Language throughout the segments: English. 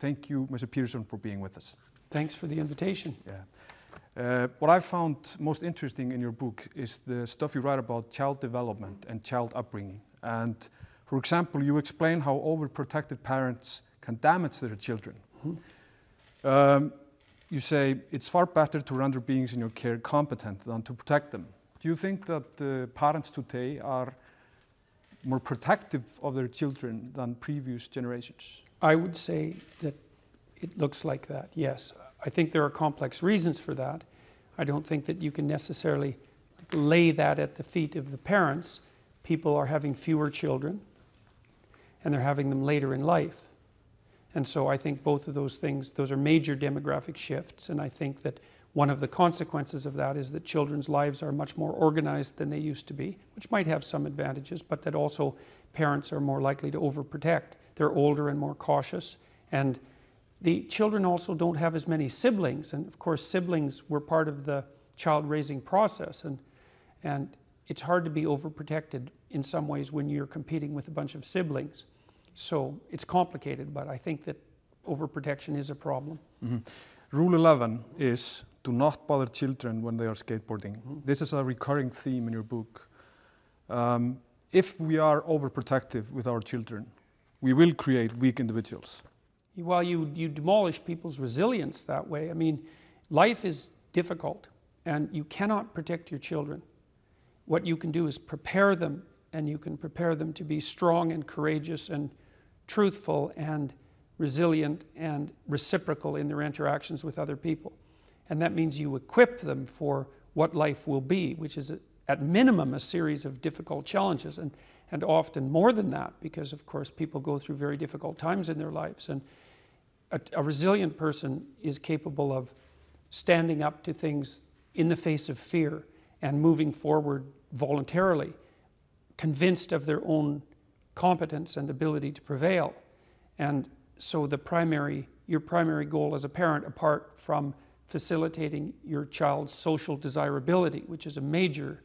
Thank you, Mr. Peterson, for being with us. Thanks for the invitation. Yeah. What I found most interesting in your book is the stuff you write about child development and child upbringing. And for example, you explain how overprotective parents can damage their children. Mm-hmm. You say it's far better to render beings in your care competent than to protect them. Do you think that parents today are more protective of their children than previous generations? I would say that it looks like that, yes. I think there are complex reasons for that. I don't think that you can necessarily lay that at the feet of the parents. People are having fewer children, and they're having them later in life. And so I think both of those things, those are major demographic shifts, and I think that one of the consequences of that is that children's lives are much more organized than they used to be, which might have some advantages, but that also parents are more likely to overprotect. They're older and more cautious, and the children also don't have as many siblings, and of course siblings were part of the child raising process, and it's hard to be overprotected in some ways when you're competing with a bunch of siblings. So it's complicated, but I think that overprotection is a problem. Mm-hmm. Rule 11 is do not bother children when they are skateboarding. Mm-hmm. This is a recurring theme in your book. If we are overprotective with our children, we will create weak individuals. Well, you demolish people's resilience that way. I mean, life is difficult, and you cannot protect your children. What you can do is prepare them, and you can prepare them to be strong and courageous and truthful and resilient and reciprocal in their interactions with other people. And that means you equip them for what life will be, which is at minimum a series of difficult challenges, and often more than that, because of course people go through very difficult times in their lives. And a resilient person is capable of standing up to things in the face of fear and moving forward voluntarily, convinced of their own competence and ability to prevail. And so your primary goal as a parent, apart from facilitating your child's social desirability, which is a major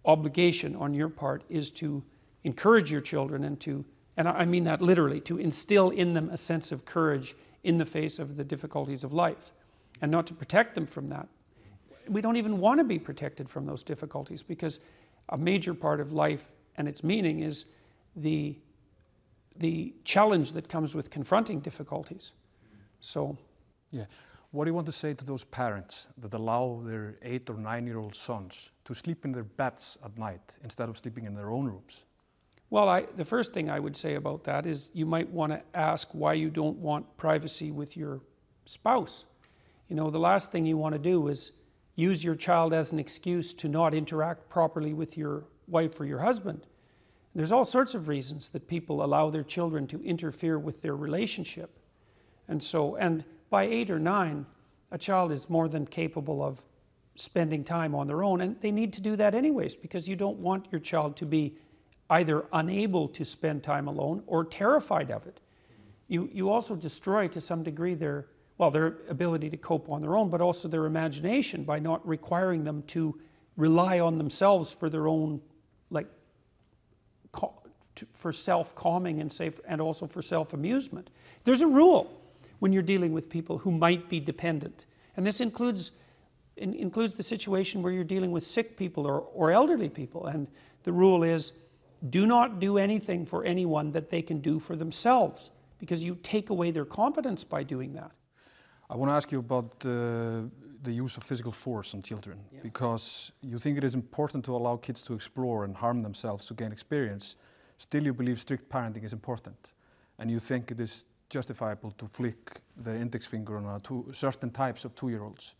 obligation on your part, is to encourage your children and I mean that literally, to instill in them a sense of courage in the face of the difficulties of life, and not to protect them from that. We don't even want to be protected from those difficulties, because a major part of life and its meaning is the challenge that comes with confronting difficulties. So, yeah. What do you want to say to those parents that allow their 8 or 9-year-old sons to sleep in their beds at night instead of sleeping in their own rooms? Well, the first thing I would say about that is you might want to ask why you don't want privacy with your spouse. You know, the last thing you want to do is use your child as an excuse to not interact properly with your wife or your husband. There's all sorts of reasons that people allow their children to interfere with their relationship. And by 8 or 9, a child is more than capable of spending time on their own, and they need to do that anyways, because you don't want your child to be either unable to spend time alone or terrified of it. You also destroy to some degree their ability to cope on their own, but also their imagination by not requiring them to rely on themselves for their own, for self-calming and also for self-amusement. There's a rule when you're dealing with people who might be dependent, and this includes the situation where you're dealing with sick people or elderly people, and the rule is, do not do anything for anyone that they can do for themselves, because you take away their competence by doing that. I want to ask you about the use of physical force on children, because you think it is important to allow kids to explore and harm themselves to gain experience. Still, you believe strict parenting is important, and you think it is justifiable to flick the index finger on certain types of 2-year-olds.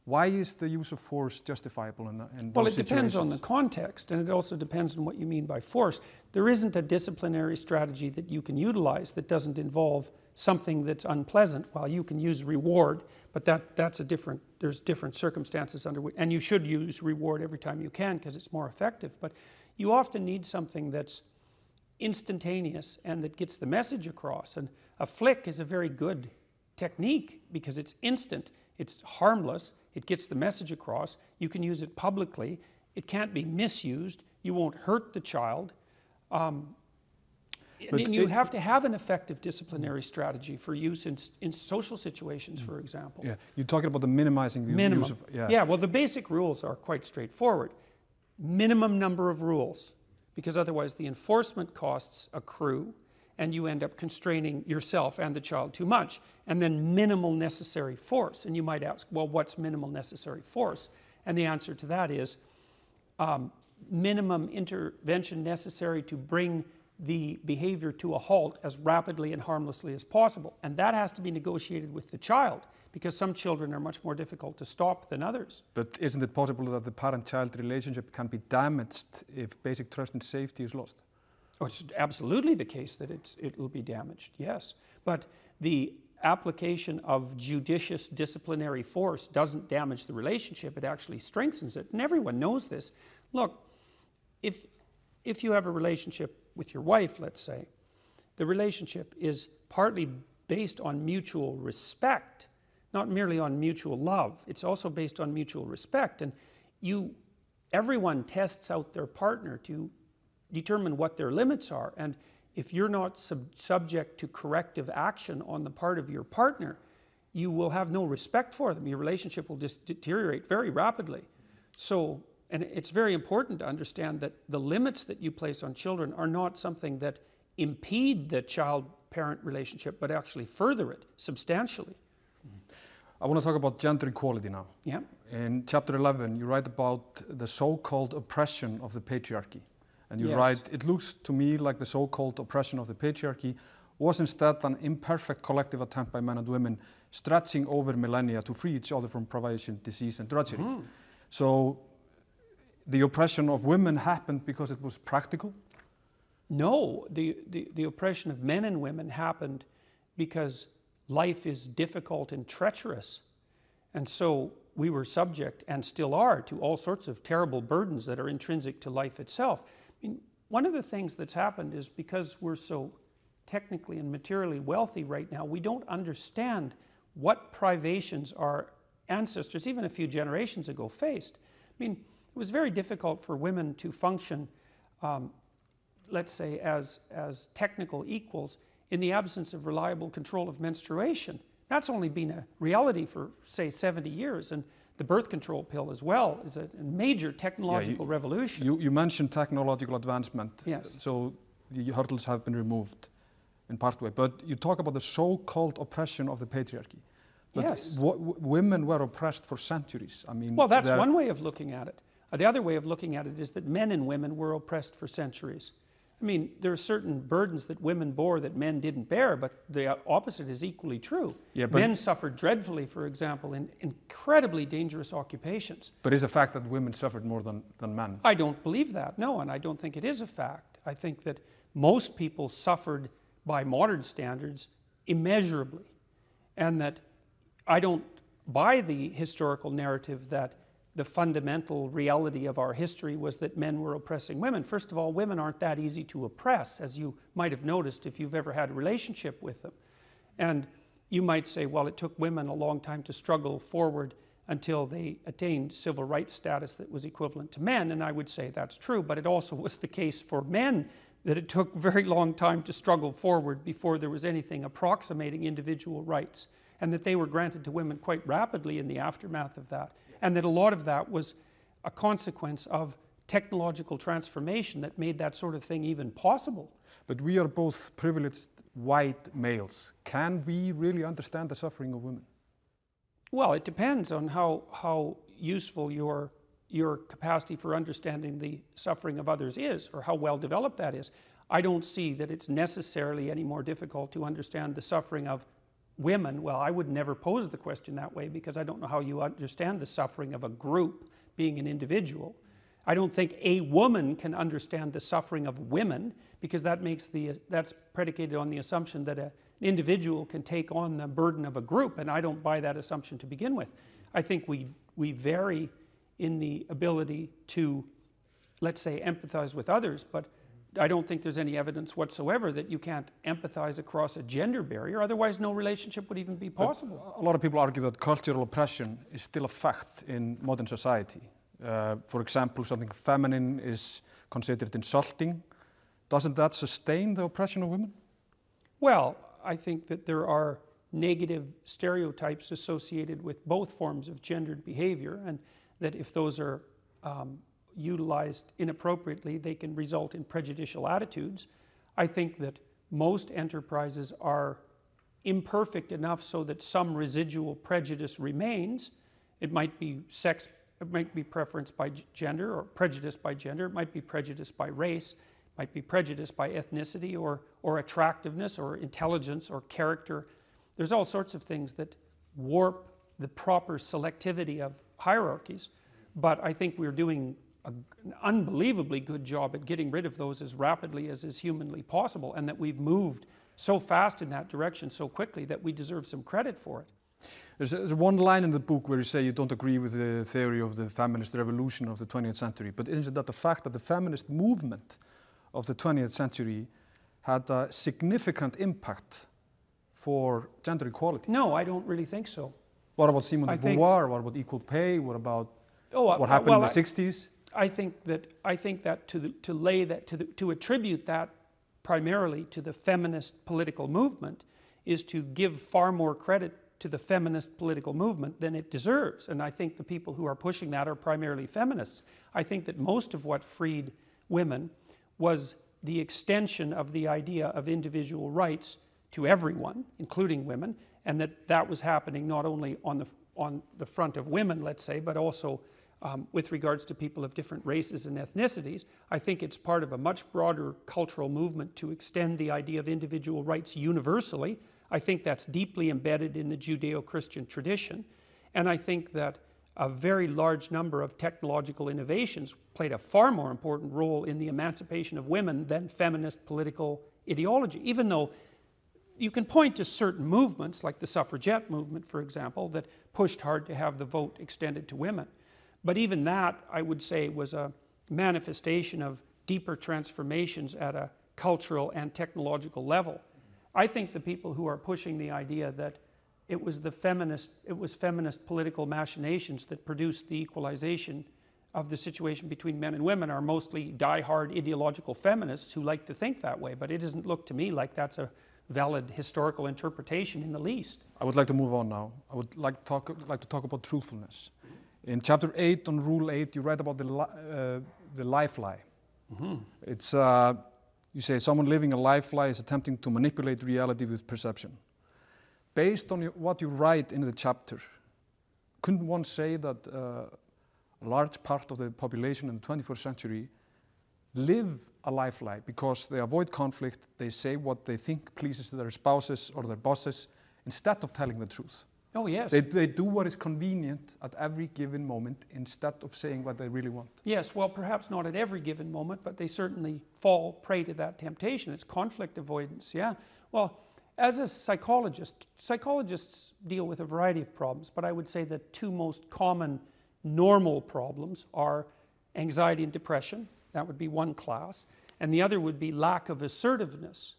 Why is the use of force justifiable in those situations? Well, it depends on the context, and it also depends on what you mean by force. There isn't a disciplinary strategy that you can utilize that doesn't involve something that's unpleasant. Well, you can use reward, but there's different circumstances under which, and you should use reward every time you can because it's more effective. But you often need something that's instantaneous and that gets the message across. And a flick is a very good technique because it's instant, it's harmless, it gets the message across, you can use it publicly, it can't be misused, you won't hurt the child. And you have to have an effective disciplinary strategy for use in social situations, for example. Yeah, you're talking about the minimizing the use of... Yeah, well, the basic rules are quite straightforward. Minimum number of rules, because otherwise the enforcement costs accrue and you end up constraining yourself and the child too much. And then minimal necessary force. And you might ask, well, what's minimal necessary force? And the answer to that is minimum intervention necessary to bring the behavior to a halt as rapidly and harmlessly as possible. And that has to be negotiated with the child, because some children are much more difficult to stop than others. But isn't it possible that the parent-child relationship can be damaged if basic trust and safety is lost? Oh, it's absolutely the case that it will be damaged, yes. But the application of judicious disciplinary force doesn't damage the relationship, it actually strengthens it. And everyone knows this. Look, if you have a relationship with your wife, let's say, the relationship is partly based on mutual respect, not merely on mutual love. It's also based on mutual respect. And everyone tests out their partner to determine what their limits are. And if you're not subject to corrective action on the part of your partner, you will have no respect for them. Your relationship will just deteriorate very rapidly. So, and it's very important to understand that the limits that you place on children are not something that impede the child-parent relationship, but actually further it substantially. I want to talk about gender equality now. Yeah. In chapter 11, you write about the so-called oppression of the patriarchy. And you Yes. write, it looks to me like the so-called oppression of the patriarchy was instead an imperfect collective attempt by men and women stretching over millennia to free each other from privation, disease, and drudgery. So the oppression of women happened because it was practical? No, the oppression of men and women happened because life is difficult and treacherous. And so we were subject, and still are, to all sorts of terrible burdens that are intrinsic to life itself. I mean, one of the things that's happened is because we're so technically and materially wealthy right now, we don't understand what privations our ancestors, even a few generations ago, faced. I mean, it was very difficult for women to function, let's say, as technical equals in the absence of reliable control of menstruation. That's only been a reality for, say, 70 years. And the birth control pill as well is a major technological revolution. You mentioned technological advancement. Yes. So the hurdles have been removed in part way. But you talk about the so-called oppression of the patriarchy. But yes. Women were oppressed for centuries. I mean, well, that's one way of looking at it. The other way of looking at it is that men and women were oppressed for centuries. I mean, there are certain burdens that women bore that men didn't bear, but the opposite is equally true. Yeah, men suffered dreadfully, for example, in incredibly dangerous occupations. But is a fact that women suffered more than men? I don't believe that, no, and I don't think it is a fact. I think that most people suffered, by modern standards, immeasurably. And that I don't buy the historical narrative that the fundamental reality of our history was that men were oppressing women. First of all, women aren't that easy to oppress, as you might have noticed if you've ever had a relationship with them. And you might say, well, it took women a long time to struggle forward until they attained civil rights status that was equivalent to men, and I would say that's true, but it also was the case for men that it took a very long time to struggle forward before there was anything approximating individual rights, and that they were granted to women quite rapidly in the aftermath of that. And that a lot of that was a consequence of technological transformation that made that sort of thing even possible. But we are both privileged white males. Can we really understand the suffering of women? Well, it depends on how useful your capacity for understanding the suffering of others is, or how well developed that is. I don't see that it's necessarily any more difficult to understand the suffering of women. Well, I would never pose the question that way, because I don't know how you understand the suffering of a group being an individual. I don't think a woman can understand the suffering of women, because that's predicated on the assumption that an individual can take on the burden of a group, and I don't buy that assumption to begin with. I think we vary in the ability to, let's say, empathize with others, but I don't think there's any evidence whatsoever that you can't empathize across a gender barrier. Otherwise, no relationship would even be possible. But a lot of people argue that cultural oppression is still a fact in modern society. For example, something feminine is considered insulting doesn't that sustain the oppression of women? Well, I think that there are negative stereotypes associated with both forms of gendered behavior, and that if those are utilized inappropriately, they can result in prejudicial attitudes. I think that most enterprises are imperfect enough so that some residual prejudice remains. It might be sex, it might be preference by gender or prejudice by gender, it might be prejudice by race, it might be prejudice by ethnicity or attractiveness or intelligence or character. There's all sorts of things that warp the proper selectivity of hierarchies, but I think we're doing an unbelievably good job at getting rid of those as rapidly as is humanly possible, and that we've moved so fast in that direction so quickly that we deserve some credit for it. There's one line in the book where you say you don't agree with the theory of the feminist revolution of the 20th century, but isn't that the fact that the feminist movement of the 20th century had a significant impact for gender equality? No, I don't really think so. What about Simone de Beauvoir? What about equal pay? What about what happened in the 60s? I think that to attribute that primarily to the feminist political movement is to give far more credit to the feminist political movement than it deserves. And I think the people who are pushing that are primarily feminists. I think that most of what freed women was the extension of the idea of individual rights to everyone, including women, and that was happening not only on the front of women, let's say, but also with regards to people of different races and ethnicities. I think it's part of a much broader cultural movement to extend the idea of individual rights universally. I think that's deeply embedded in the Judeo-Christian tradition, and I think that a very large number of technological innovations played a far more important role in the emancipation of women than feminist political ideology, even though you can point to certain movements, like the suffragette movement, for example, that pushed hard to have the vote extended to women. But even that, I would say, was a manifestation of deeper transformations at a cultural and technological level. I think the people who are pushing the idea that it was feminist political machinations that produced the equalization of the situation between men and women are mostly die-hard ideological feminists who like to think that way, but it doesn't look to me like that's a valid historical interpretation in the least. I would like to move on now. I would like to talk about truthfulness. In chapter 8 on Rule 8, you write about the life lie. Mm-hmm. It's, you say, someone living a life lie is attempting to manipulate reality with perception. Based on what you write in the chapter, couldn't one say that a large part of the population in the 21st century live a life lie because they avoid conflict, they say what they think pleases their spouses or their bosses instead of telling the truth? Oh, yes. They do what is convenient at every given moment instead of saying what they really want. Yes, well, perhaps not at every given moment, but they certainly fall prey to that temptation. It's conflict avoidance, yeah. Well, as a psychologist, psychologists deal with a variety of problems, but I would say the two most common normal problems are anxiety and depression. That would be one class. And the other would be lack of assertiveness.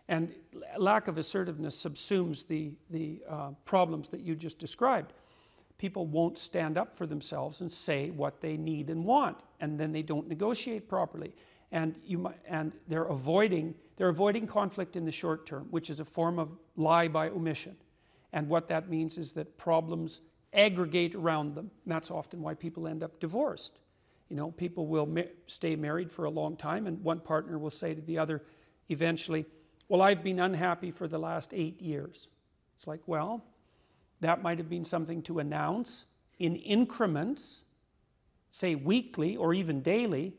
And lack of assertiveness subsumes the problems that you just described. People won't stand up for themselves and say what they need and want, and then they don't negotiate properly. And they're avoiding conflict in the short term, which is a form of lie by omission. And what that means is that problems aggregate around them. And that's often why people end up divorced. You know, people will stay married for a long time, and one partner will say to the other eventually, well, I've been unhappy for the last 8 years. It's like, well, that might have been something to announce in increments, say weekly or even daily,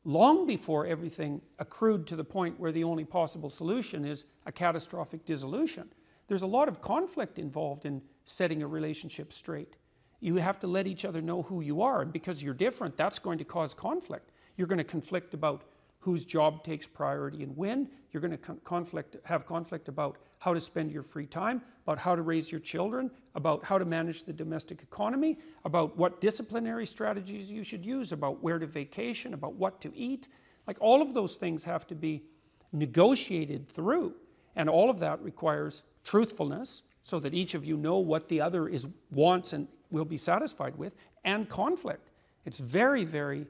long before everything accrued to the point where the only possible solution is a catastrophic dissolution. There's a lot of conflict involved in setting a relationship straight. You have to let each other know who you are, and because you're different, that's going to cause conflict. You're going to conflict about whose job takes priority and when. You're going to have conflict about how to spend your free time, about how to raise your children, about how to manage the domestic economy, about what disciplinary strategies you should use, about where to vacation, about what to eat. Like, all of those things have to be negotiated through, and all of that requires truthfulness so that each of you know what the other wants and will be satisfied with, and conflict. It's very, very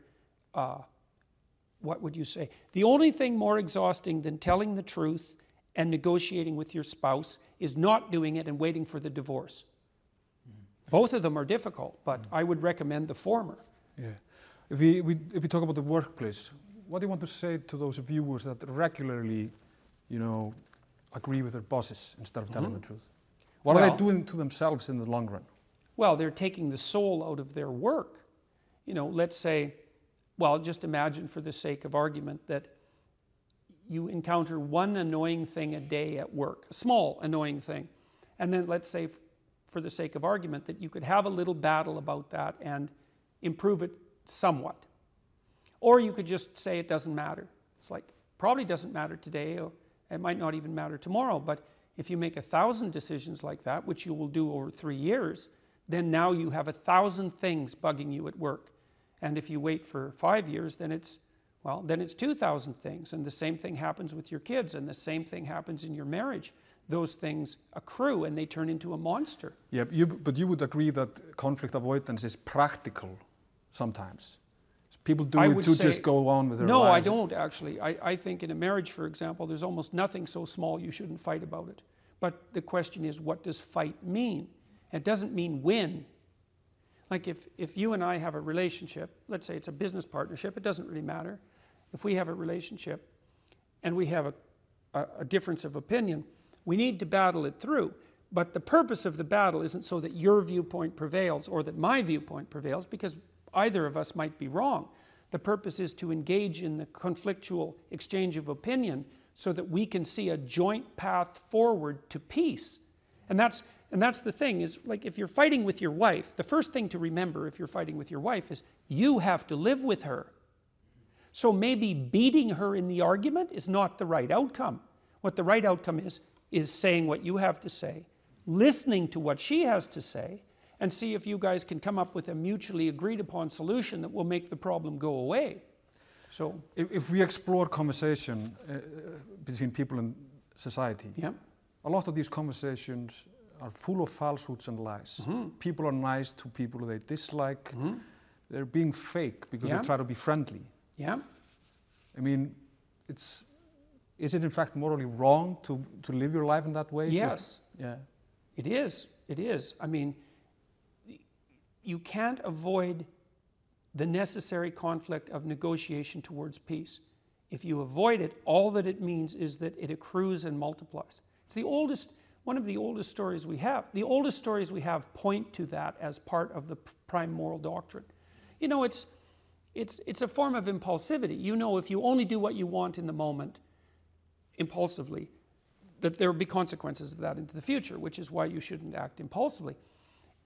what would you say? The only thing more exhausting than telling the truth and negotiating with your spouse is not doing it and waiting for the divorce. Both of them are difficult, but I would recommend the former. Yeah. If we talk about the workplace, what do you want to say to those viewers that regularly, agree with their bosses instead of telling the truth? What are they doing to themselves in the long run? Well, they're taking the soul out of their work. Let's say, well, just imagine for the sake of argument that you encounter one annoying thing a day at work, a small annoying thing. And then let's say, for the sake of argument, that you could have a little battle about that and improve it somewhat. Or you could just say it doesn't matter. It's like, probably doesn't matter today, or it might not even matter tomorrow, but if you make 1,000 decisions like that, which you will do over 3 years, then now you have 1,000 things bugging you at work. And if you wait for 5 years, then it's 2,000 things. And the same thing happens with your kids, and the same thing happens in your marriage. Those things accrue and they turn into a monster. Yeah, but you would agree that conflict avoidance is practical sometimes. People do it to just go on with their lives. No, I don't actually. I think in a marriage, for example, there's almost nothing so small you shouldn't fight about it. But the question is, what does fight mean? It doesn't mean win. Like if you and I have a relationship, let's say it's a business partnership, it doesn't really matter. If we have a relationship and we have a difference of opinion, we need to battle it through. But the purpose of the battle isn't so that your viewpoint prevails or that my viewpoint prevails, because either of us might be wrong. The purpose is to engage in the conflictual exchange of opinion so that we can see a joint path forward to peace. And that's the thing, is like if you're fighting with your wife, the first thing to remember if you're fighting with your wife is you have to live with her. So maybe beating her in the argument is not the right outcome. What the right outcome is saying what you have to say, listening to what she has to say, and see if you guys can come up with a mutually agreed upon solution that will make the problem go away. So, if we explore conversation between people in society, a lot of these conversations are full of falsehoods and lies. People are nice to people they dislike. They're being fake because they try to be friendly. I mean, is it in fact morally wrong to live your life in that way? Yes. It is. It is. I mean, you can't avoid the necessary conflict of negotiation towards peace. If you avoid it, all that it means is that it accrues and multiplies. It's one of the oldest stories we have. The oldest stories we have point to that as part of the prime moral doctrine. It's a form of impulsivity. If you only do what you want in the moment, impulsively, that there will be consequences of that into the future, which is why you shouldn't act impulsively.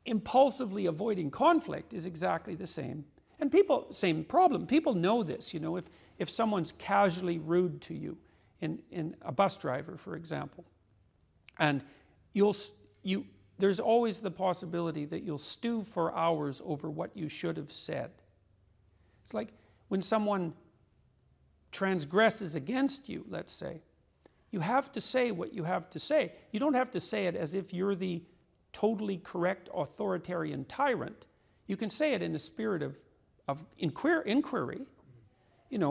Impulsively avoiding conflict is exactly the same. And same problem. People know this, if someone's casually rude to you, in a bus driver, for example, and there's always the possibility that you'll stew for hours over what you should have said. It's like when someone transgresses against you, let's say, you have to say what you have to say. You don't have to say it as if you're the totally correct authoritarian tyrant. You can say it in a spirit of inquiry,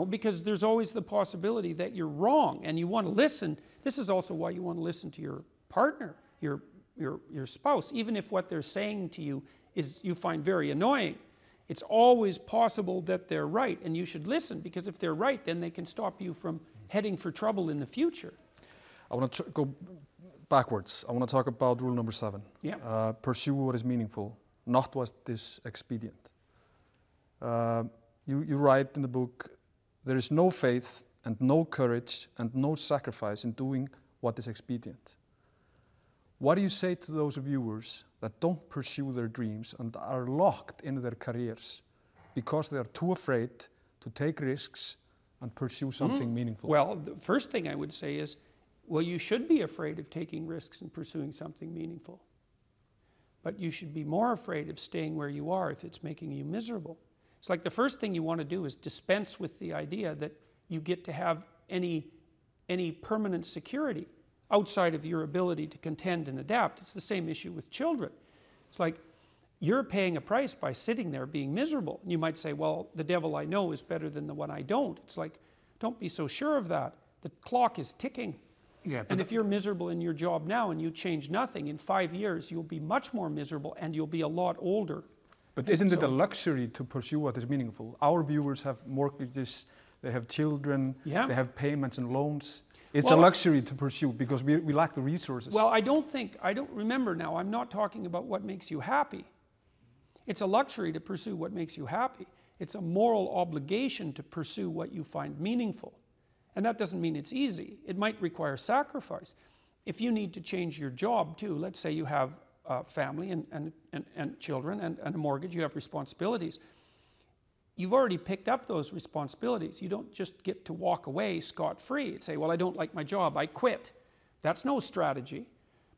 because there's always the possibility that you're wrong and you want to listen. This is also why you want to listen to your partner, your spouse, even if what they're saying to you is you find very annoying. It's always possible that they're right, and you should listen, because if they're right, then they can stop you from heading for trouble in the future. I want to go backwards. I want to talk about rule number 7. Pursue what is meaningful, not what is expedient. You write in the book, there is no faith and no courage and no sacrifice in doing what is expedient. What do you say to those viewers that don't pursue their dreams and are locked in their careers because they are too afraid to take risks and pursue something meaningful? Well, the first thing I would say is, well, you should be afraid of taking risks and pursuing something meaningful. But you should be more afraid of staying where you are if it's making you miserable. It's like the first thing you want to do is dispense with the idea that you get to have any permanent security outside of your ability to contend and adapt. It's the same issue with children. It's like you're paying a price by sitting there being miserable. And you might say, well, the devil I know is better than the one I don't. It's like, Don't be so sure of that. The clock is ticking. Yeah, and if you're miserable in your job now and you change nothing, in 5 years you'll be much more miserable and you'll be a lot older. But isn't it a luxury to pursue what is meaningful? Our viewers have mortgages, they have children, they have payments and loans. It's a luxury to pursue because we lack the resources. Well, I don't remember now, I'm not talking about what makes you happy. It's a luxury to pursue what makes you happy. It's a moral obligation to pursue what you find meaningful. And that doesn't mean it's easy. It might require sacrifice. If you need to change your job too, let's say you have a family and children and a mortgage, you have responsibilities. You've already picked up those responsibilities. You don't just get to walk away scot-free and say, well, I don't like my job, I quit. That's no strategy.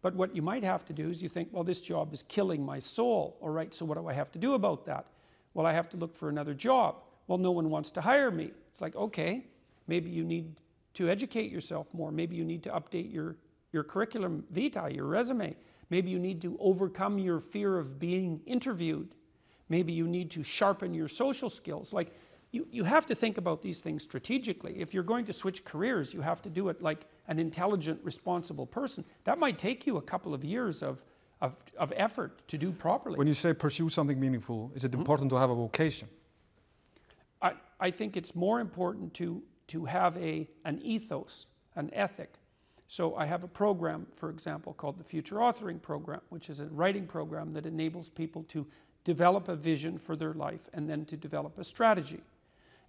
But what you might have to do is you think, well, this job is killing my soul. All right, so what do I have to do about that? Well, I have to look for another job. Well, no one wants to hire me. It's like, okay, maybe you need to educate yourself more. Maybe you need to update your curriculum vitae, your resume. Maybe you need to overcome your fear of being interviewed. Maybe you need to sharpen your social skills. Like, you have to think about these things strategically. If you're going to switch careers, you have to do it like an intelligent, responsible person. That might take you a couple of years of effort to do properly. When you say pursue something meaningful, is it important to have a vocation? I think it's more important to have an ethos, an ethic. So I have a program, for example, called the Future Authoring Program, which is a writing program that enables people to develop a vision for their life and then to develop a strategy.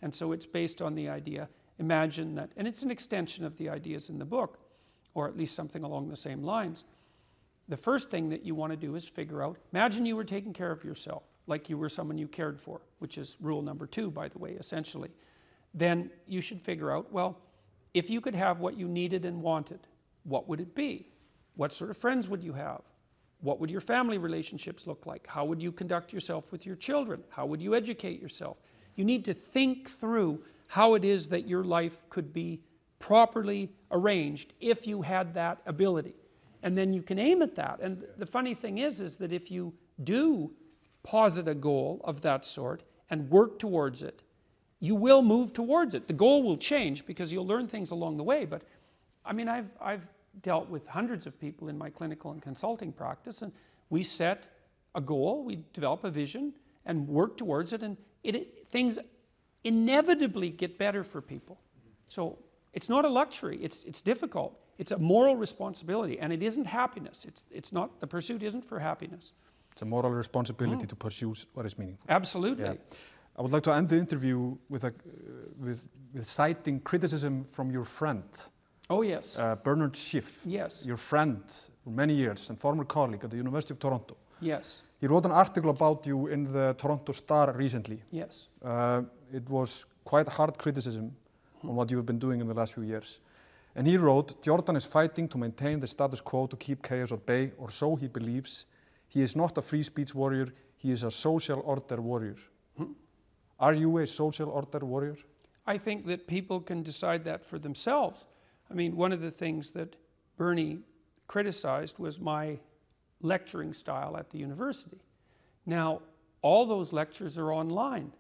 And so it's based on the idea, imagine that, and it's an extension of the ideas in the book, or at least something along the same lines. The first thing that you want to do is figure out, imagine you were taking care of yourself, like you were someone you cared for, which is rule number 2, by the way, essentially. Then you should figure out, well, if you could have what you needed and wanted, what would it be? What sort of friends would you have? What would your family relationships look like? How would you conduct yourself with your children? How would you educate yourself? You need to think through how it is that your life could be properly arranged if you had that ability. And then you can aim at that. And the funny thing is that if you do posit a goal of that sort and work towards it, you will move towards it. The goal will change because you'll learn things along the way. But I mean, I've dealt with hundreds of people in my clinical and consulting practice, and we set a goal, we develop a vision and work towards it, and things inevitably get better for people. So it's not a luxury, it's difficult. It's a moral responsibility, and it isn't happiness. It's not, the pursuit isn't for happiness. It's a moral responsibility to pursue what is meaningful. Absolutely. Yeah. I would like to end the interview with citing criticism from your friend. Oh, yes. Bernard Schiff. Yes. Your friend for many years and former colleague at the University of Toronto. Yes. He wrote an article about you in the Toronto Star recently. Yes. It was quite hard criticism on what you've been doing in the last few years. And he wrote, Jordan is fighting to maintain the status quo to keep chaos at bay, or so he believes. He is not a free speech warrior, he is a social order warrior. Are you a social order warrior? I think that people can decide that for themselves. I mean, one of the things that Bernie criticized was my lecturing style at the university. Now, all those lectures are online.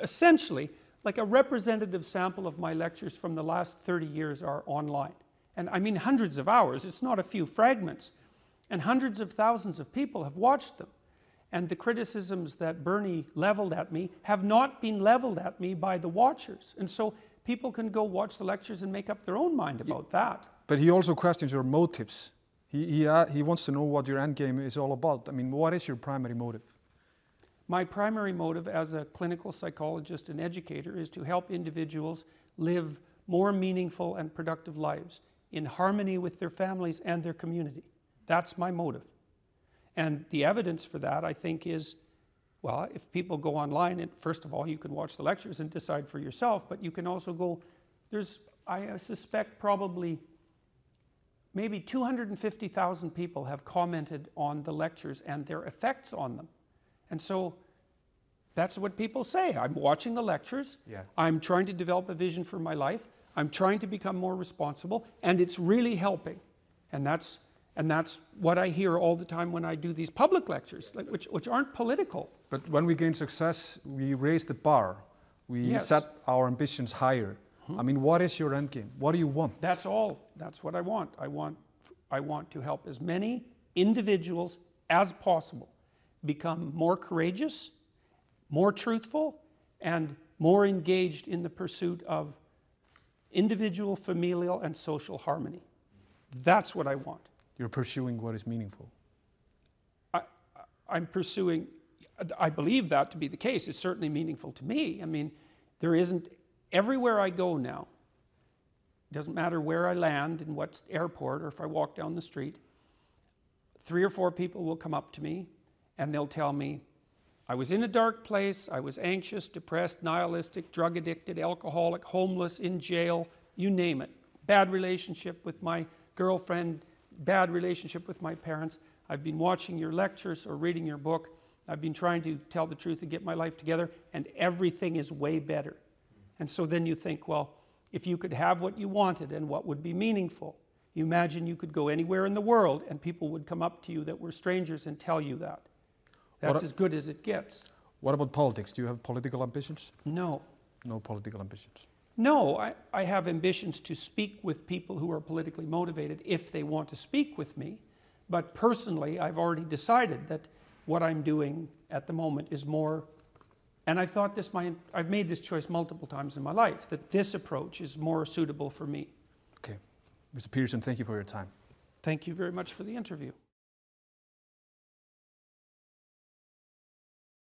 Essentially, like a representative sample of my lectures from the last 30 years are online. And I mean hundreds of hours, it's not a few fragments. And hundreds of thousands of people have watched them. And the criticisms that Bernie leveled at me have not been leveled at me by the watchers. And so people can go watch the lectures and make up their own mind about that. But he also questions your motives. He wants to know what your end game is all about. I mean, what is your primary motive? My primary motive as a clinical psychologist and educator is to help individuals live more meaningful and productive lives in harmony with their families and their community. That's my motive. And the evidence for that, I think, is, well, if people go online, and first of all, you can watch the lectures and decide for yourself, but you can also go, I suspect probably maybe 250,000 people have commented on the lectures and their effects on them. And so that's what people say. I'm watching the lectures, I'm trying to develop a vision for my life, I'm trying to become more responsible, and it's really helping. And that's what I hear all the time when I do these public lectures, which aren't political. But when we gain success, we raise the bar We Yes. set our ambitions higher. I mean, what is your end game? What do you want? That's all. That's what I want. I want to help as many individuals as possible become more courageous, more truthful, and more engaged in the pursuit of individual, familial, and social harmony. That's what I want. You're pursuing what is meaningful. I'm pursuing, I believe that to be the case. It's certainly meaningful to me. I mean, there isn't, everywhere I go now, doesn't matter where I land, in what airport, or if I walk down the street, 3 or 4 people will come up to me and they'll tell me, I was in a dark place, I was anxious, depressed, nihilistic, drug addicted, alcoholic, homeless, in jail, you name it. Bad relationship with my girlfriend, bad relationship with my parents. I've been watching your lectures or reading your book. I've been trying to tell the truth and get my life together, and everything is way better. And so then you think, well, if you could have what you wanted and what would be meaningful, you imagine you could go anywhere in the world and people would come up to you that were strangers and tell you that. That's as good as it gets. What about politics? Do you have political ambitions? No. No political ambitions. No, I have ambitions to speak with people who are politically motivated if they want to speak with me. But personally, I've already decided that what I'm doing at the moment is more, and I've made this choice multiple times in my life, that this approach is more suitable for me. Okay. Mr. Peterson, thank you for your time. Thank you very much for the interview.